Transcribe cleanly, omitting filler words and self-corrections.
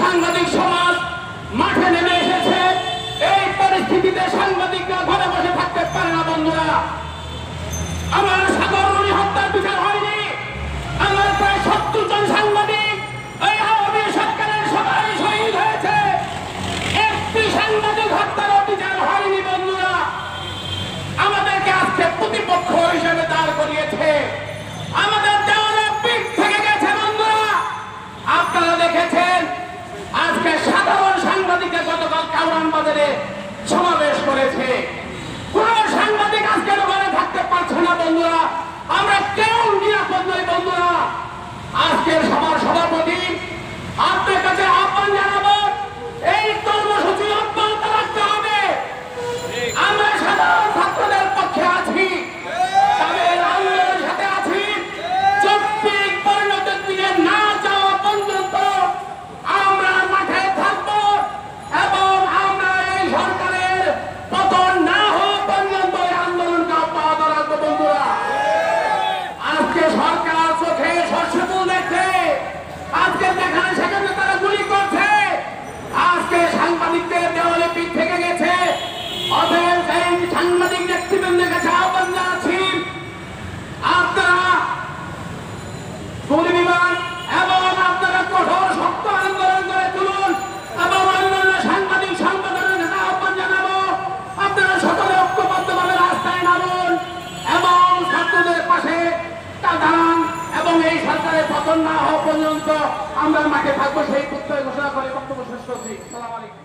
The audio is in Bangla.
সাংবাদিক সমাজ মাঠে নেমে এসেছে। এই পরিস্থিতিতে সাংবাদিকরা ঘরে বসে থাকতে পারে না। বন্ধুরা, আমার সাগররুনি হত্যার বিচার হয়নি। আমার প্রায় ৭০ জন সাংবাদিক এই আওয়ামী সরকারের সবাই শহীদ হয়েছে। একটি সাংবাদিক হত্যার বিচার হয়নি। বন্ধুরা, আমাদেরকে আজকে প্রতিপক্ষ হিসেবে দাঁড় করিয়েছে। আমাদের দেওয়ালে পিঠ থেকে গেছে। বন্ধুরা, আপনারা দেখেছেন আজকে সাধারণ সাংবাদিকরা গতকাল কাউরান বাজারে সমাবেশ করেছে। কোন সাংবাদিক আজকে ঘরে থাকতে পারছে না। বন্ধুরা, আমরা কেউ নিরাপদ নই। বন্ধুরা, আজকের সবার সভাপতি আপনার কাছে আহ্বান জানাবো, এই কর্মসূচি অব্যাহত রাখতে হবে। আমরা সাধারণ ছাত্রদের পক্ষে আছি, তাদের আন্দোলনের সাথে আছি। যৌক্তিক পরিণতির দিকে না যাওয়া পর্যন্ত আমরা মাঠে থাকবো এবং আমরা এই সরকারের পতন না হওয়া পর্যন্ত এই আন্দোলনকে অব্যাহত রাখবো। বন্ধুরা, আজকে সরকার চোখে সর্ষে ফুল দেখছে। আজকে যেখানে সেখানে তারা গুলি করছে। আজকে সাংবাদিকদের দেওয়ালে পিঠ থেকে গেছে। অতএব সেই সাংবাদিক নেতৃবৃন্দের কাছে আহ্বান জানাচ্ছি, আপনারা গুলি বিমান এবং আপনারা কঠোর শক্ত আন্দোলন করে তুলুন এবং অন্যান্য সাংবাদিক সংগঠনের কাছে আহ্বান জানাবো, আপনারা সকলে ঐক্যবদ্ধভাবে রাস্তায় নামুন এবং ছাত্রদের পাশে দাঁড়ান এবং এই সরকারের পতন না হওয়া পর্যন্ত আমরা মাঠে থাকবো। সেই প্রত্যয় ঘোষণা করে বক্তব্য শেষ করছি। আসসালামু আলাইকুম।